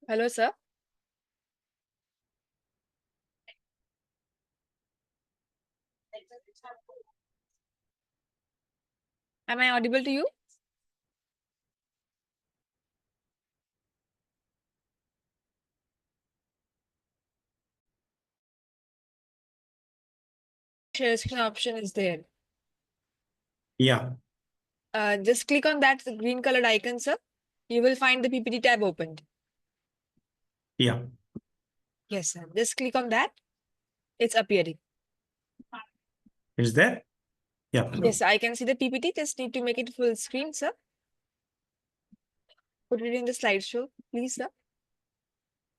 Hello, sir. Am I audible to you? Share screen option is there. Yeah, Just click on that green colored icon, sir. You will find the PPT tab opened. yeah. Yes, sir. Just click on that. It's appearing. Is there? Yeah. Yes, I can see the PPT. Just need to make it full screen, sir. Put it in the slideshow, please, sir.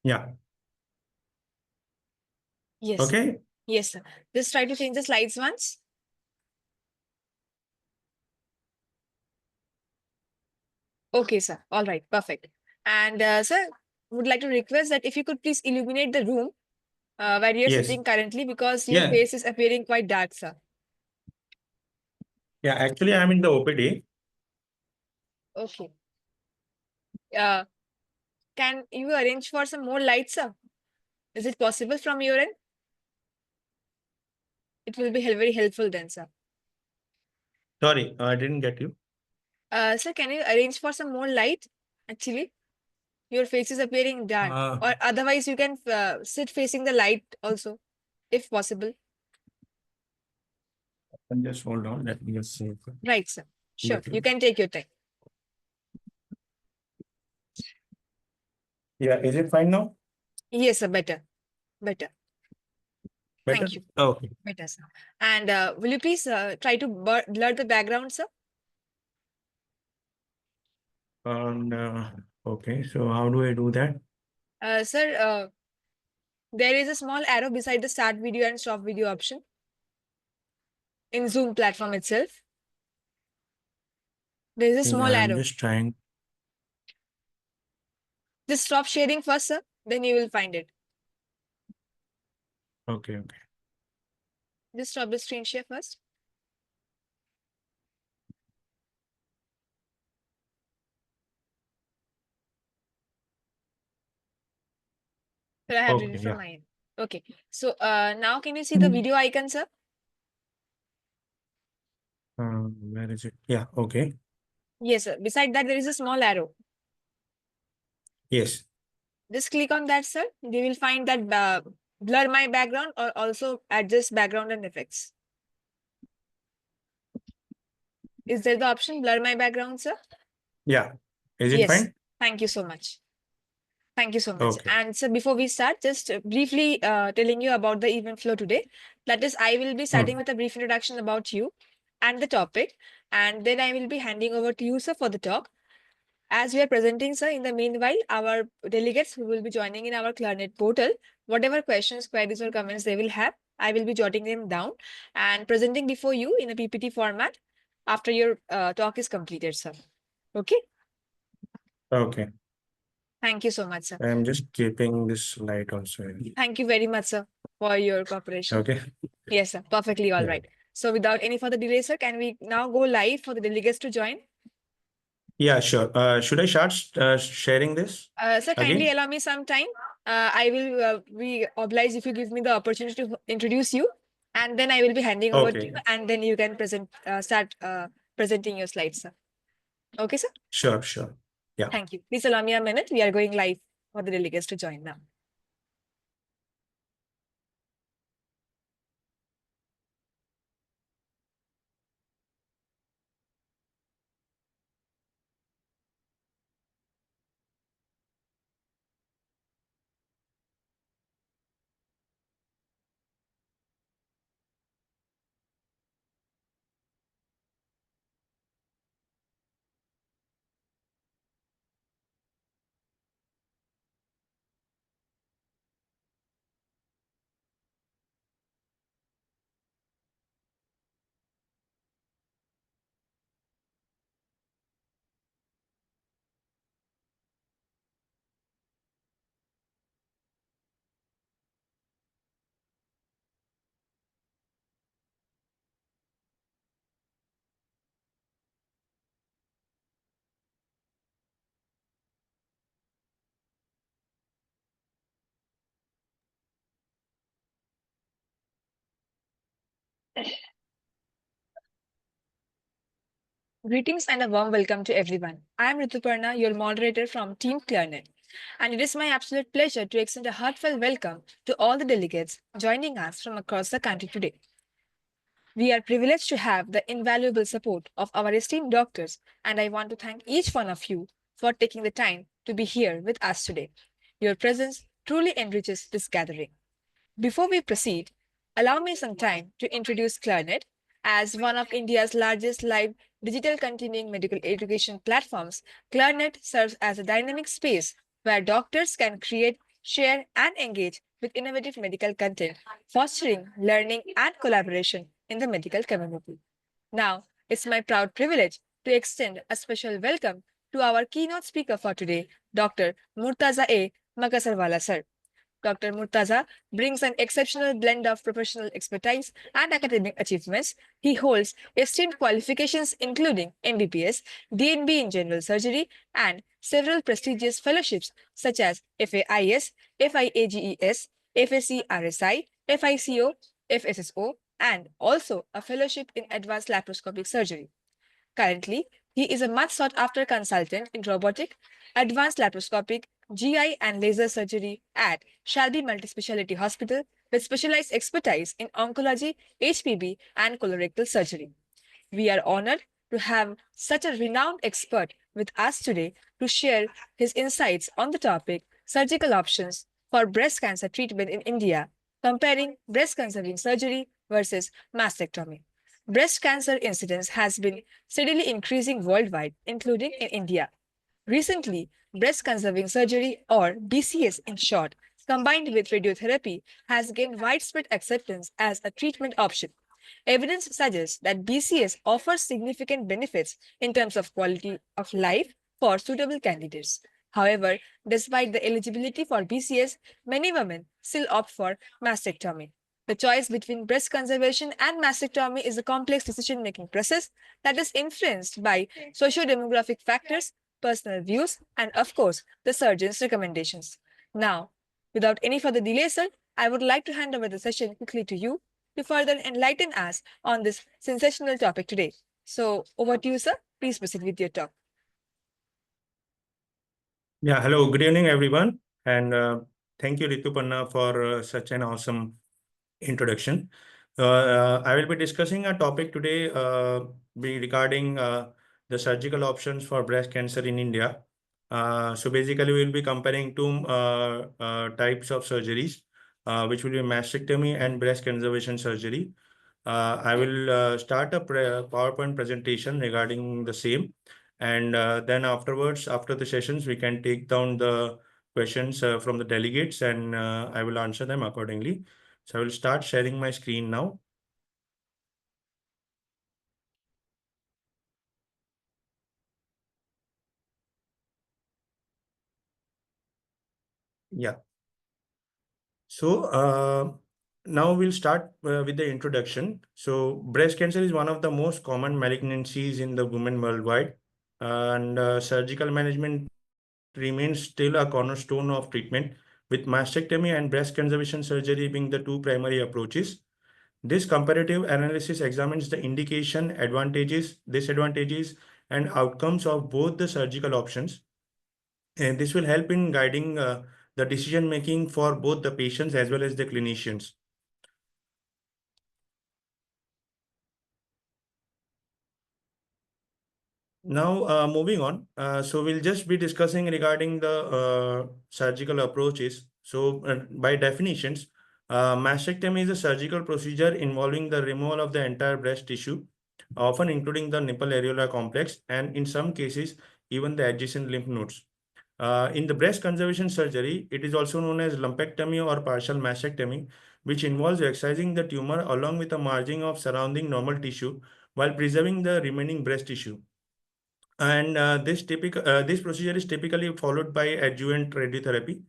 Yeah. Yes. Okay. Yes, sir. Just try to change the slides once. Okay, sir. All right. Perfect. And sir, would like to request that if you could please illuminate the room where you're Yes. sitting currently because your Yeah. face is appearing quite dark, sir. Yeah. Actually, I'm in the OPD. Okay. Uh, can you arrange for some more lights, sir? Is it possible from your end? It will be very helpful then, sir. Sorry, I didn't get you. Sir, can you arrange for some more light? Actually, your face is appearing dark. Uh, Or otherwise, you can sit facing the light also, if possible. just hold on. Let me just see. Right, sir. Sure. Better. You can take your time. Yeah. Is it fine now? Yes, sir. Better. Better. Better? Thank you. Okay. Better, sir. And will you please try to blur the background, sir? And okay. So how do I do that? Sir, there is a small arrow beside the start video and stop video option in Zoom platform itself. There is a small I'm arrow. just trying. Just stop sharing first, sir. Then you will find it. Okay. Okay. Just stop the screen share first. So I have did Okay. it from Yeah. my end. Okay. So now can you see the video icon, sir? Where is it? Yeah. Okay. Yes, sir. Beside that, there is a small arrow. Yes. Just click on that, sir. You will find that blur my background or also adjust background and effects. Is there the option blur my background, sir? Yeah. Is it Yes. fine? Thank you so much. Thank you so much. Okay. And so before we start, just briefly telling you about the event flow today. That is, I will be starting with a brief introduction about you and the topic. And then I will be handing over to you, sir, for the talk. As we are presenting, sir, in the meanwhile, our delegates who will be joining in our Clarinet portal, whatever questions, queries, or comments they will have, I will be jotting them down and presenting before you in a PPT format after your talk is completed, sir. Okay? Okay. Thank you so much, sir. I'm just keeping this light also. Thank you very much, sir, for your cooperation. Okay. Yes, sir. Perfectly all Yeah. right. So without any further delay, sir, can we now go live for the delegates to join? Yeah, sure. Should I start sharing this Sir, kindly again? allow me some time. I will be obliged if you give me the opportunity to introduce you, and then I will be handing over to you, Okay. and then you can start presenting your slides, sir. Okay, sir? Sure, sure. Yeah. Thank you. Please allow me a minute. We are going live for the delegates to join now. Greetings and a warm welcome to everyone. I am Rituparna, your moderator from Team Clarinet, and it is my absolute pleasure to extend a heartfelt welcome to all the delegates joining us from across the country today. We are privileged to have the invaluable support of our esteemed doctors, and I want to thank each one of you for taking the time to be here with us today. Your presence truly enriches this gathering. Before we proceed, allow me some time to introduce Clarinet. As one of India's largest live digital continuing medical education platforms, Clarinet serves as a dynamic space where doctors can create, share, and engage with innovative medical content, fostering learning and collaboration in the medical community. Now, it's my proud privilege to extend a special welcome to our keynote speaker for today, Dr. Murtaza A. Magaswala sir. Dr. Murtaza brings an exceptional blend of professional expertise and academic achievements. He holds esteemed qualifications including MBBS, DNB in General Surgery, and several prestigious fellowships such as FAIS, FIAGES, FACRSI, FICO, FSSO, and also a fellowship in Advanced Laparoscopic Surgery. Currently, he is a much sought after consultant in robotic, advanced laparoscopic, GI, and laser surgery at Shalby Multispeciality Hospital with specialized expertise in oncology, HPB, and colorectal surgery. We are honored to have such a renowned expert with us today to share his insights on the topic surgical options for breast cancer treatment in India, comparing breast conserving surgery versus mastectomy. Breast cancer incidence has been steadily increasing worldwide, including in India. Recently, breast conserving surgery, or BCS in short, combined with radiotherapy, has gained widespread acceptance as a treatment option. Evidence suggests that BCS offers significant benefits in terms of quality of life for suitable candidates. However, despite the eligibility for BCS, many women still opt for mastectomy. The choice between breast conservation and mastectomy is a complex decision making process that is influenced by socio-demographic factors, personal views, and of course, the surgeon's recommendations. Now, without any further delay, sir, I would like to hand over the session quickly to you to further enlighten us on this sensational topic today. So, over to you, sir. Please proceed with your talk. Yeah, hello, good evening, everyone. And thank you, Rituparna, for such an awesome introduction. I will be discussing a topic today regarding the surgical options for breast cancer in India. So basically, we will be comparing two types of surgeries, which will be mastectomy and breast conservation surgery. I will start a PowerPoint presentation regarding the same. And then afterwards, after the sessions, we can take down the questions from the delegates and I will answer them accordingly. So I will start sharing my screen now. Yeah. So now we'll start with the introduction. So breast cancer is one of the most common malignancies in the women worldwide, and surgical management remains still a cornerstone of treatment, with mastectomy and breast conservation surgery being the two primary approaches. This comparative analysis examines the indication, advantages, disadvantages, and outcomes of both the surgical options. And this will help in guiding the decision making for both the patients as well as the clinicians. Now, moving on. So we'll just be discussing regarding the surgical approaches. So by definitions, mastectomy is a surgical procedure involving the removal of the entire breast tissue, often including the nipple areola complex, and in some cases, even the adjacent lymph nodes. In the breast conservation surgery, it is also known as lumpectomy or partial mastectomy, which involves excising the tumor along with a margin of surrounding normal tissue while preserving the remaining breast tissue. And this procedure is typically followed by adjuvant radiotherapy.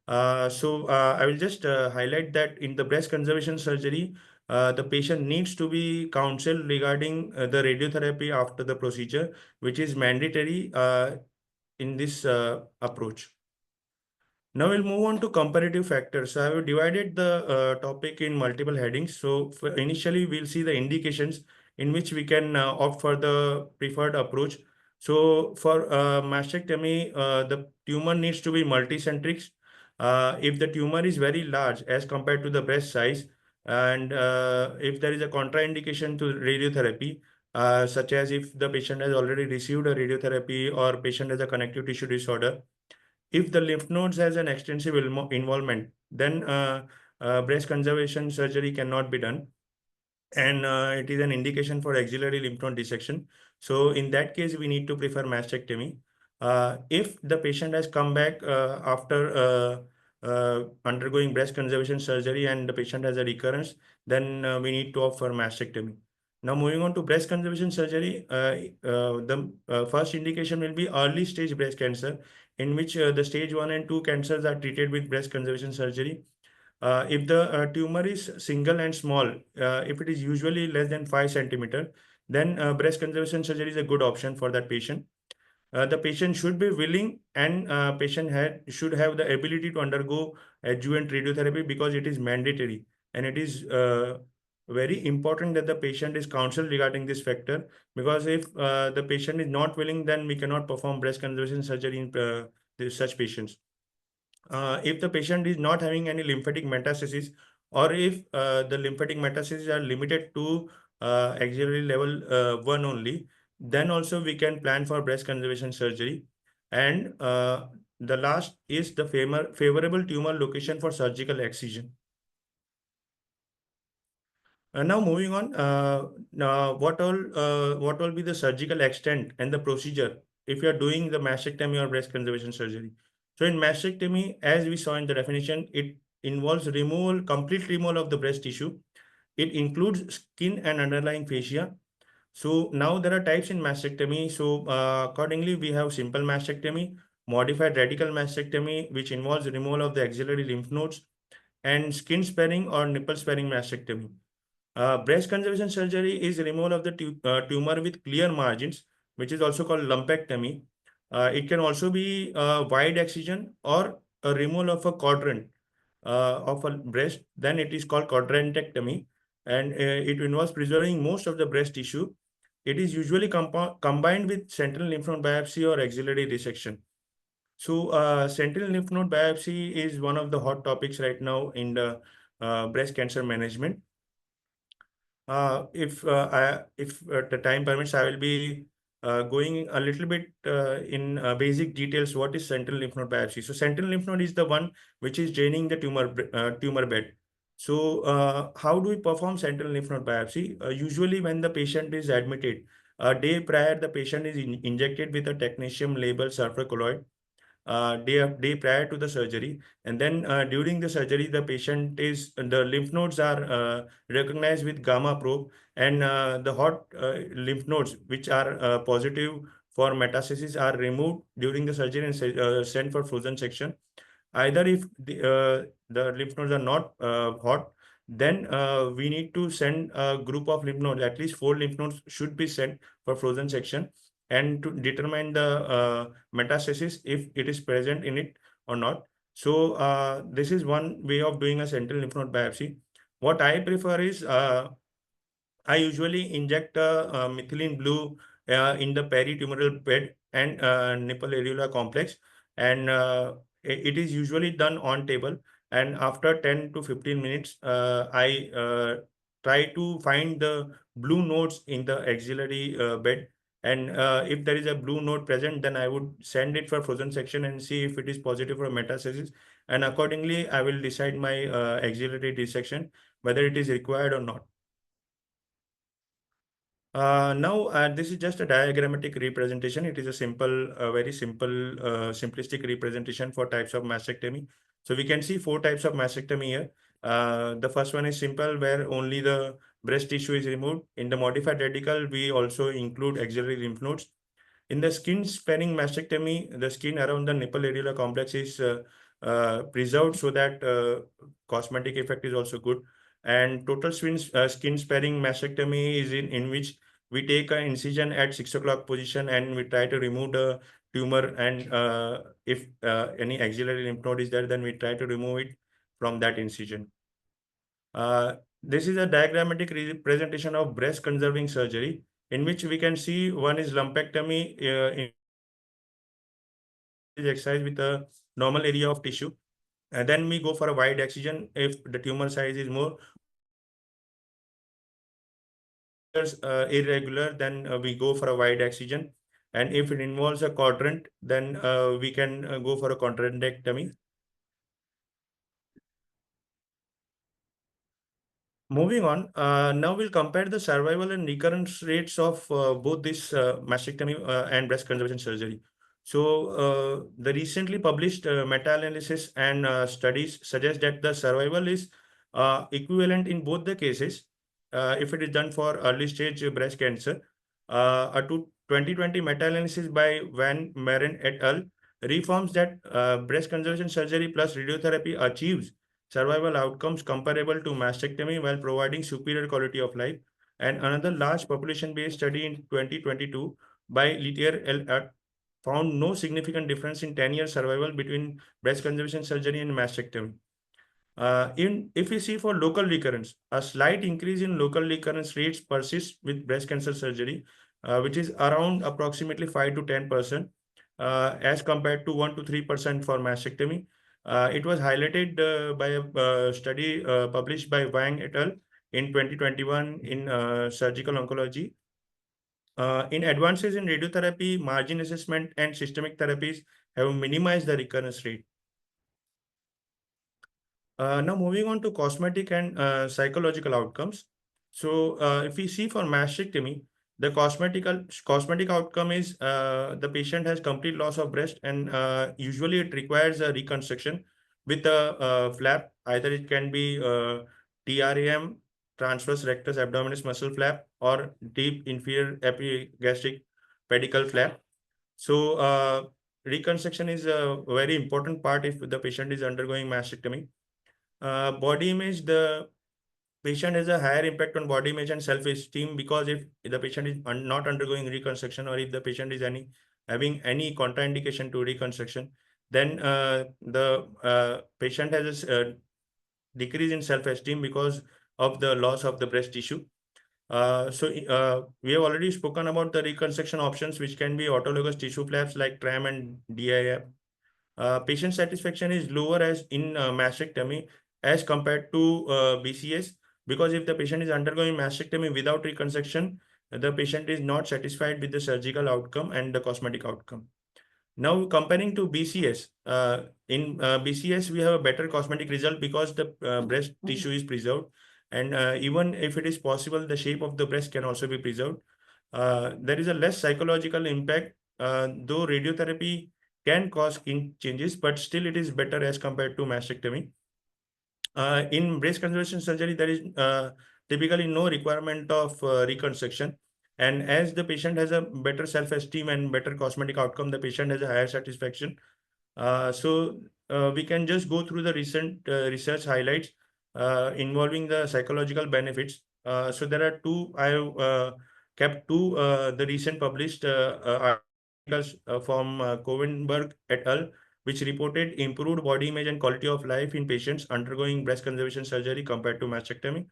I will just highlight that in the breast conservation surgery, the patient needs to be counseled regarding the radiotherapy after the procedure, which is mandatory in this approach. Now we'll move on to comparative factors. So I have divided the topic in multiple headings. So initially, we'll see the indications in which we can opt for the preferred approach. So for mastectomy, the tumor needs to be multicentric. If the tumor is very large as compared to the breast size, and if there is a contraindication to radiotherapy, such as if the patient has already received a radiotherapy or patient has a connective tissue disorder, if the lymph nodes has an extensive involvement, then breast conservation surgery cannot be done, and it is an indication for axillary lymph node dissection. So in that case, we need to prefer mastectomy. If the patient has come back after undergoing breast conservation surgery and the patient has a recurrence, then we need to opt for mastectomy. Now moving on to breast conservation surgery, the first indication will be early stage breast cancer, in which the stage 1 and 2 cancers are treated with breast conservation surgery. If the tumor is single and small, if it is usually less than 5 centimeter, then breast conservation surgery is a good option for that patient. The patient should be willing, and should have the ability to undergo adjuvant radiotherapy, because it is mandatory, and it is very important that the patient is counseled regarding this factor, because if the patient is not willing, then we cannot perform breast conservation surgery in such patients. If the patient is not having any lymphatic metastasis, or if the lymphatic metastases are limited to axillary level 1 only, then also we can plan for breast conservation surgery. And the last is the favorable tumor location for surgical excision. Now moving on, now what will be the surgical extent and the procedure if you are doing the mastectomy or breast conservation surgery? So in mastectomy, as we saw in the definition, it involves complete removal of the breast tissue. It includes skin and underlying fascia. So now there are types in mastectomy. So accordingly, we have simple mastectomy, modified radical mastectomy, which involves removal of the axillary lymph nodes, and skin sparing or nipple sparing mastectomy. Breast conservation surgery is removal of the tumor with clear margins, which is also called lumpectomy. It can also be a wide excision or a removal of a quadrant of a breast. Then it is called quadrantectomy, and it involves preserving most of the breast tissue. It is usually combined with sentinel lymph node biopsy or axillary resection. So, sentinel lymph node biopsy is one of the hot topics right now in the breast cancer management. If the time permits, I will be going a little bit in basic details. What is sentinel lymph node biopsy? So sentinel lymph node is the one which is draining the tumor bed. So how do we perform sentinel lymph node biopsy? Usually when the patient is admitted, a day prior, the patient is injected with a technetium labeled sulfur colloid day prior to the surgery, and then during the surgery the lymph nodes are recognized with gamma probe, and the hot lymph nodes which are positive for metastasis are removed during the surgery and sent for frozen section. Either if the lymph nodes are not hot, then we need to send a group of lymph nodes. At least 4 lymph nodes should be sent for frozen section, and to determine the metastasis if it is present in it or not. So this is one way of doing a sentinel lymph node biopsy. What I prefer is I usually inject methylene blue in the peritumoral bed and nipple areola complex, and it is usually done on table. And after 10 to 15 minutes, I try to find the blue nodes in the axillary bed. And if there is a blue node present, then I would send it for frozen section and see if it is positive for metastasis. And accordingly, I will decide my axillary dissection, whether it is required or not. Now, this is just a diagrammatic representation. It is a very simple, simplistic representation for types of mastectomy. So we can see 4 types of mastectomy here. The first one is simple, where only the breast tissue is removed. In the modified radical, we also include axillary lymph nodes. In the skin sparing mastectomy, the skin around the nipple areola complex is preserved, so that cosmetic effect is also good. And total skin sparing mastectomy is in which we take an incision at 6 o'clock position and we try to remove the tumor. And if any axillary lymph node is there, then we try to remove it from that incision. This is a diagrammatic representation of breast conserving surgery, in which we can see one is lumpectomy, in is excised with a normal area of tissue. And then we go for a wide excision if the tumor size is more irregular, then we go for a wide excision. And if it involves a quadrant, then we can go for a quadrantectomy. Moving on, now we'll compare the survival and recurrence rates of both this mastectomy and breast conservation surgery. So the recently published meta-analysis and studies suggest that the survival is equivalent in both the cases if it is done for early stage breast cancer. A 2020 meta-analysis by Van Maren et al. Reforms that breast conservation surgery plus radiotherapy achieves survival outcomes comparable to mastectomy while providing superior quality of life. And another large population-based study in 2022 by Litier et al. Found no significant difference in 10-year survival between breast conservation surgery and mastectomy. If we see for local recurrence, a slight increase in local recurrence rates persists with breast cancer surgery, which is around approximately 5 to 10%, as compared to 1 to 3% for mastectomy. It was highlighted by a study published by Wang et al. In 2021 in Surgical Oncology. In advances in radiotherapy, margin assessment, and systemic therapies have minimized the recurrence rate. Now moving on to cosmetic and psychological outcomes. So if we see for mastectomy, the cosmetic outcome is the patient has complete loss of breast, and usually it requires a reconstruction with a flap. Either it can be TRAM, transverse rectus abdominis muscle flap, or deep inferior epigastric pedicle flap. So reconstruction is a very important part if the patient is undergoing mastectomy. Body image, the patient has a higher impact on body image and self-esteem, because if the patient is not undergoing reconstruction, or if the patient is having any contraindication to reconstruction, then the patient has a decrease in self-esteem because of the loss of the breast tissue. We have already spoken about the reconstruction options, which can be autologous tissue flaps like TRAM and DIF. Patient satisfaction is lower as in mastectomy as compared to BCS, because if the patient is undergoing mastectomy without reconstruction, the patient is not satisfied with the surgical outcome and the cosmetic outcome. Now comparing to BCS, in BCS we have a better cosmetic result because the breast tissue is preserved, and even if it is possible, the shape of the breast can also be preserved. There is a less psychological impact, though radiotherapy can cause skin changes, but still it is better as compared to mastectomy. In breast conservation surgery, there is typically no requirement of reconstruction. And as the patient has a better self-esteem and better cosmetic outcome, the patient has a higher satisfaction. We can just go through the recent research highlights involving the psychological benefits. So there are two, I have kept two, the recent published articles from Covenberg et al., which reported improved body image and quality of life in patients undergoing breast conservation surgery compared to mastectomy.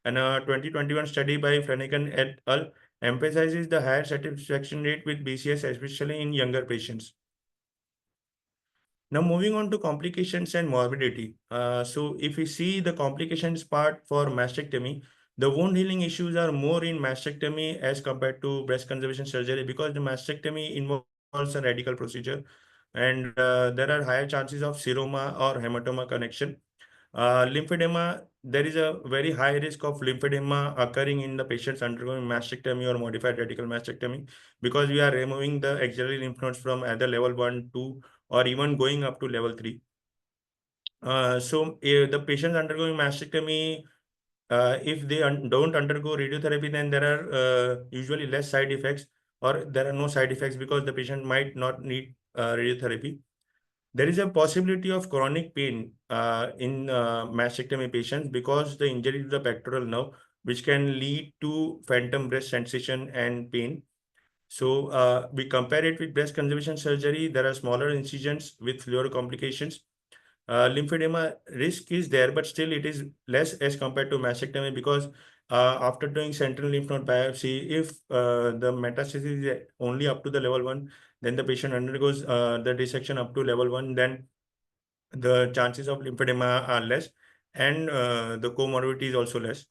And a 2021 study by Flanagan et al. Emphasizes the higher satisfaction rate with BCS, especially in younger patients. Now moving on to complications and morbidity. So if we see the complications part for mastectomy, the wound healing issues are more in mastectomy as compared to breast conservation surgery, because the mastectomy involves a radical procedure, and there are higher chances of seroma or hematoma connection. Lymphedema, there is a very high risk of lymphedema occurring in the patients undergoing mastectomy or modified radical mastectomy, because we are removing the axillary lymph nodes from either level 1, 2, or even going up to level 3. The patients undergoing mastectomy, if they don't undergo radiotherapy, then there are usually less side effects, or there are no side effects because the patient might not need radiotherapy. There is a possibility of chronic pain in mastectomy patients because the injury to the pectoral nerve. which can lead to phantom breast sensation and pain. So we compare it with breast conservation surgery. There are smaller incisions with fewer complications. Lymphedema risk is there, but still it is less as compared to mastectomy, because after doing sentinel lymph node biopsy, if the metastasis is only up to the level 1, then the patient undergoes the dissection up to level 1, then the chances of lymphedema are less, and the comorbidity is also less.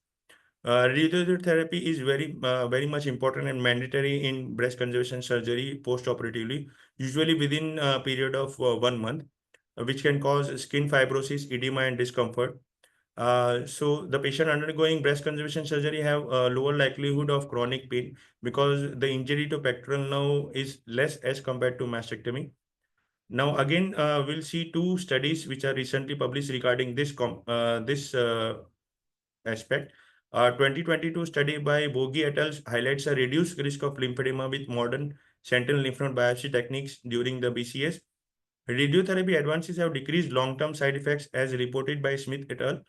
Radiotherapy is very much important and mandatory in breast conservation surgery post-operatively, usually within a period of 1 month, which can cause skin fibrosis, edema, and discomfort. So the patient undergoing breast conservation surgery have a lower likelihood of chronic pain because the injury to pectoral nerve is less as compared to mastectomy. Now, again, we'll see two studies which are recently published regarding this aspect. 2022 study by Bogi et al. Highlights a reduced risk of lymphedema with modern sentinel lymph node biopsy techniques during the BCS. Radiotherapy advances have decreased long-term side effects as reported by Smith et al.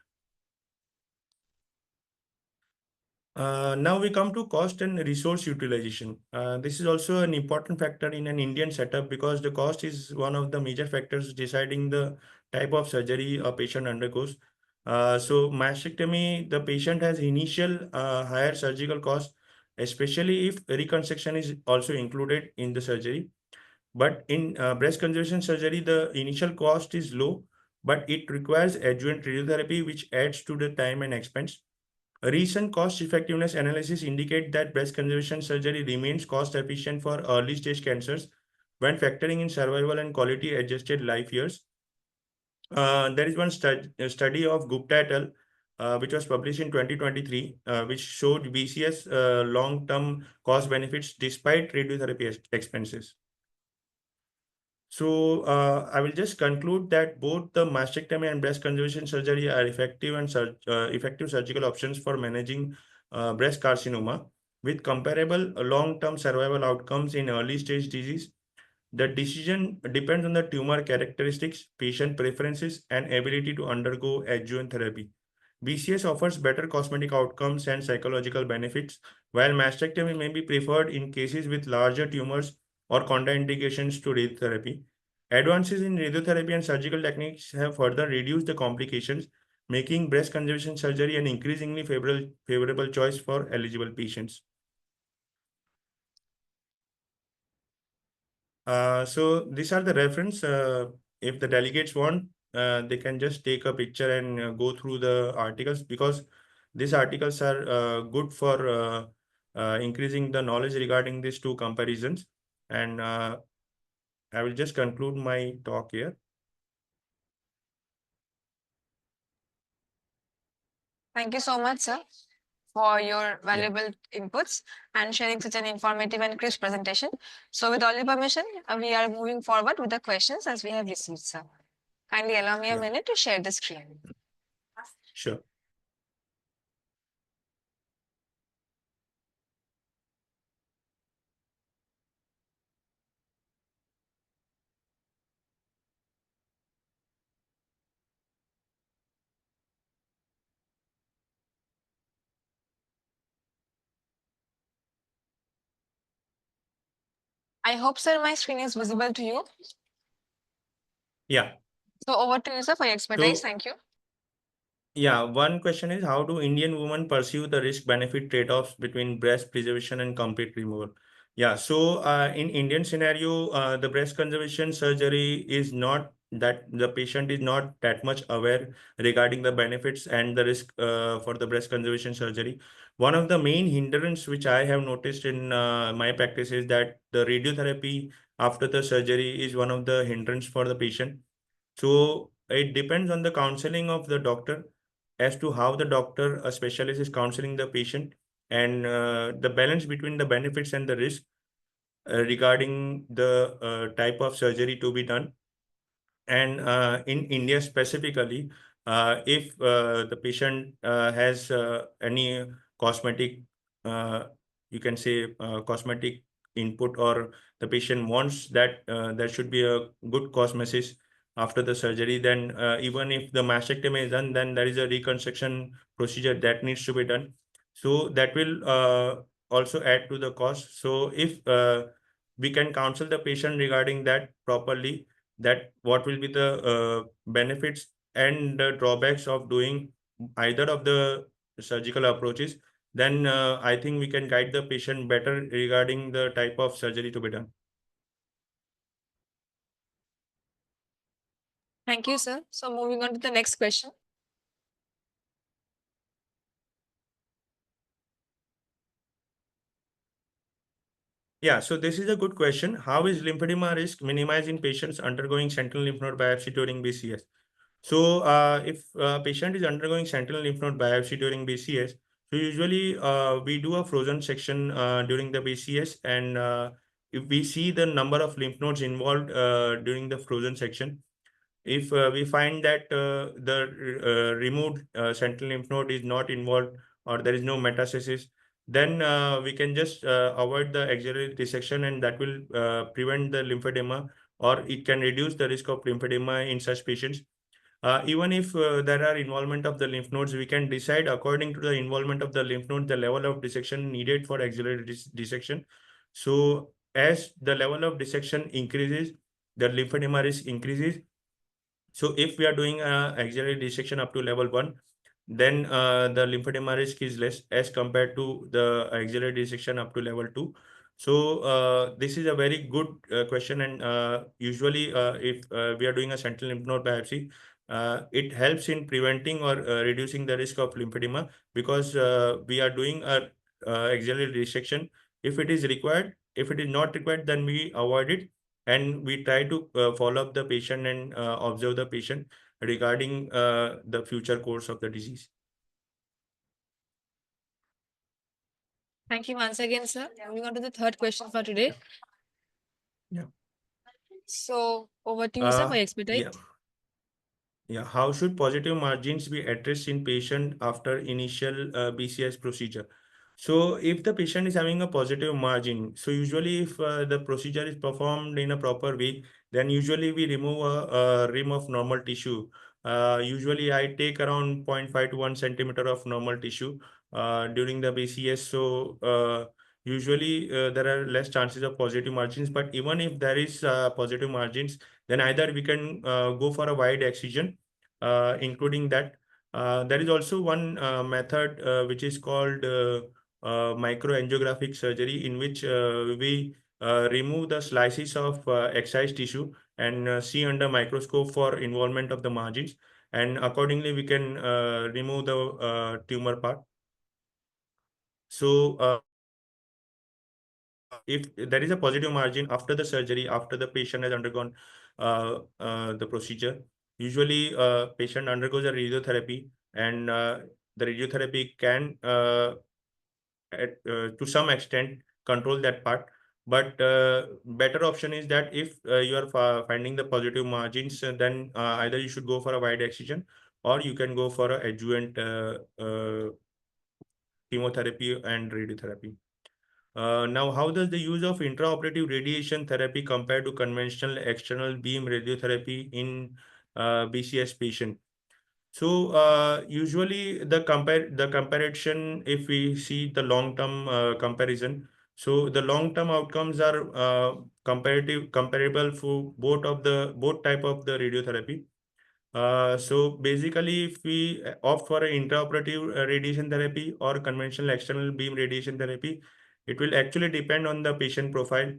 Now we come to cost and resource utilization. This is also an important factor in an Indian setup because the cost is one of the major factors deciding the type of surgery a patient undergoes. So mastectomy, the patient has initial higher surgical cost, especially if reconstruction is also included in the surgery. But in breast conservation surgery, the initial cost is low, but it requires adjuvant radiotherapy, which adds to the time and expense. A recent cost effectiveness analysis indicate that breast conservation surgery remains cost efficient for early stage cancers when factoring in survival and quality adjusted life years. There is one study of Gupta et al., which was published in 2023, which showed BCS long-term cost benefits despite radiotherapy expenses. So I will just conclude that both the mastectomy and breast conservation surgery are effective and effective surgical options for managing breast carcinoma with comparable long-term survival outcomes in early stage disease. The decision depends on the tumor characteristics, patient preferences, and ability to undergo adjuvant therapy. BCS offers better cosmetic outcomes and psychological benefits, while mastectomy may be preferred in cases with larger tumors or contraindications to radiotherapy. Advances in radiotherapy and surgical techniques have further reduced the complications, making breast conservation surgery an increasingly favorable choice for eligible patients. So these are the reference. If the delegates want, they can just take a picture and go through the articles, because these articles are good for increasing the knowledge regarding these two comparisons. And I will just conclude my talk here. Thank you so much, sir, for your valuable inputs and sharing such an informative and crisp presentation. So with all your permission, we are moving forward with the questions as we have received, sir. Kindly allow me a minute to share the screen. Sure. I hope, sir, my screen is visible to you. Yeah. So over to you, sir, for your expertise. So, Thank you. yeah, one question is, how do Indian women pursue the risk-benefit trade-offs between breast preservation and complete removal? Yeah, so in Indian scenario, the breast conservation surgery is not that the patient is not that much aware regarding the benefits and the risk for the breast conservation surgery. One of the main hindrance which I have noticed in my practice is that the radiotherapy after the surgery is one of the hindrance for the patient. So it depends on the counseling of the doctor as to how the doctor, a specialist, is counseling the patient, and the balance between the benefits and the risk regarding the type of surgery to be done. And in India specifically, if the patient has any cosmetic, uh, you can say cosmetic input, or the patient wants that there should be a good cosmesis after the surgery, then even if the mastectomy is done, then there is a reconstruction procedure that needs to be done. So that will also add to the cost. So if we can counsel the patient regarding that properly, that what will be the benefits and the drawbacks of doing either of the surgical approaches, then I think we can guide the patient better regarding the type of surgery to be done. Thank you, sir. So moving on to the next question. Yeah, so this is a good question. How is lymphedema risk minimized in patients undergoing sentinel lymph node biopsy during BCS? So, if a patient is undergoing sentinel lymph node biopsy during BCS, so usually we do a frozen section during the BCS, and if we see the number of lymph nodes involved during the frozen section, if we find that the removed sentinel lymph node is not involved or there is no metastasis, then we can just avoid the axillary dissection, and that will prevent the lymphedema, or it can reduce the risk of lymphedema in such patients. Even if there are involvement of the lymph nodes, we can decide according to the involvement of the lymph node the level of dissection needed for axillary dissection. So as the level of dissection increases, the lymphedema risk increases. So if we are doing axillary dissection up to level 1, then the lymphedema risk is less as compared to the axillary dissection up to level 2. So this is a very good question, and usually if we are doing a sentinel lymph node biopsy, it helps in preventing or reducing the risk of lymphedema, because we are doing a axillary dissection if it is required. If it is not required, then we avoid it, and we try to follow up the patient and observe the patient regarding the future course of the disease. Thank you once again, sir. Moving on to the third question for today. Yeah. So over to you, sir, for your expertise. Yeah. Yeah. How should positive margins be addressed in patient after initial BCS procedure? So if the patient is having a positive margin, so usually if the procedure is performed in a proper way, then usually we remove a rim of normal tissue. Usually I take around 0.5 to 1 centimeter of normal tissue during the BCS. So usually there are less chances of positive margins. But even if there is positive margins, then either we can go for a wide excision, including that. There is also one method which is called microangiographic surgery, in which we remove the slices of excised tissue and see under microscope for involvement of the margins, and accordingly we can remove the tumor part. So if there is a positive margin after the surgery, after the patient has undergone the procedure, usually patient undergoes a radiotherapy, and the radiotherapy can to some extent control that part. But better option is that if you are finding the positive margins, then either you should go for a wide excision, or you can go for a adjuvant chemotherapy and radiotherapy. Now, how does the use of intraoperative radiation therapy compare to conventional external beam radiotherapy in BCS patient? So usually the comparison, if we see the long term comparison, so the long term outcomes are comparable for both type of the radiotherapy. So basically, if we opt for an intraoperative radiation therapy or conventional external beam radiation therapy, it will actually depend on the patient profile,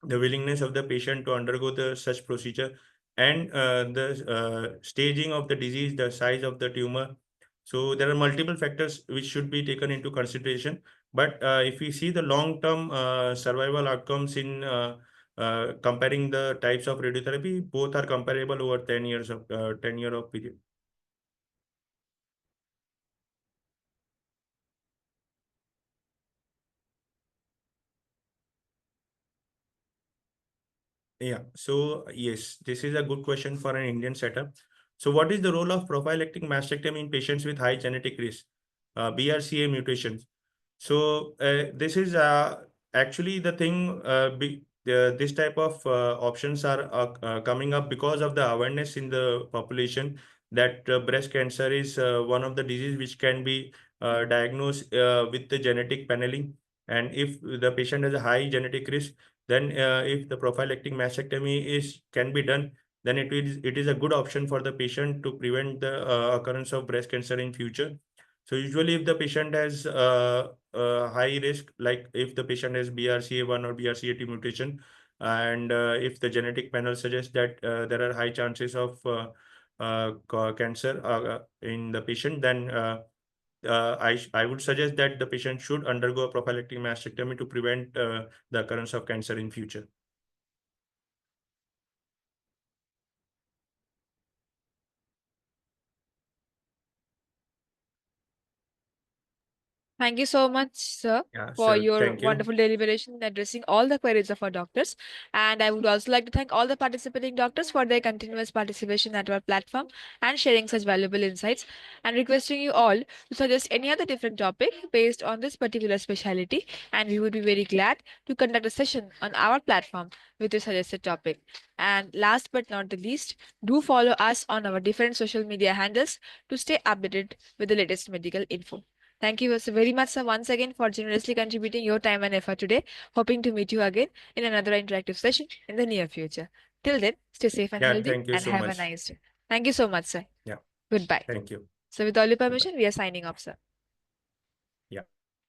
the willingness of the patient to undergo the such procedure, and the staging of the disease, the size of the tumor. So there are multiple factors which should be taken into consideration. But if we see the long term survival outcomes in comparing the types of radiotherapy, both are comparable over 10 years of 10-year of period. Yeah, so yes, this is a good question for an Indian setup. So what is the role of prophylactic mastectomy in patients with high genetic risk, BRCA mutations? So this is actually the thing. This type of options are coming up because of the awareness in the population that breast cancer is one of the disease which can be diagnose with the genetic paneling. And if the patient has a high genetic risk, then if the prophylactic mastectomy can be done, then it is a good option for the patient to prevent the occurrence of breast cancer in future. So usually, if the patient has high risk, like if the patient has BRCA1 or BRCA2 mutation, and if the genetic panel suggests that there are high chances of cancer in the patient, then I would suggest that the patient should undergo a prophylactic mastectomy to prevent the occurrence of cancer in future. Thank you so much, sir, Yeah, for so your thank you. wonderful deliberation in addressing all the queries of our doctors. And I would also like to thank all the participating doctors for their continuous participation at our platform and sharing such valuable insights. And requesting you all to suggest any other different topic based on this particular specialty. And we would be very glad to conduct a session on our platform with your suggested topic. And last but not the least, do follow us on our different social media handles to stay updated with the latest medical info. Thank you so very much, sir, once again for generously contributing your time and effort today. Hoping to meet you again in another interactive session in the near future. Till then, stay safe and Yeah, healthy thank you and so have a much. nice day. Thank you so much, sir. Yeah, Goodbye. thank you. So, with all your Goodbye. permission, we are signing off, sir.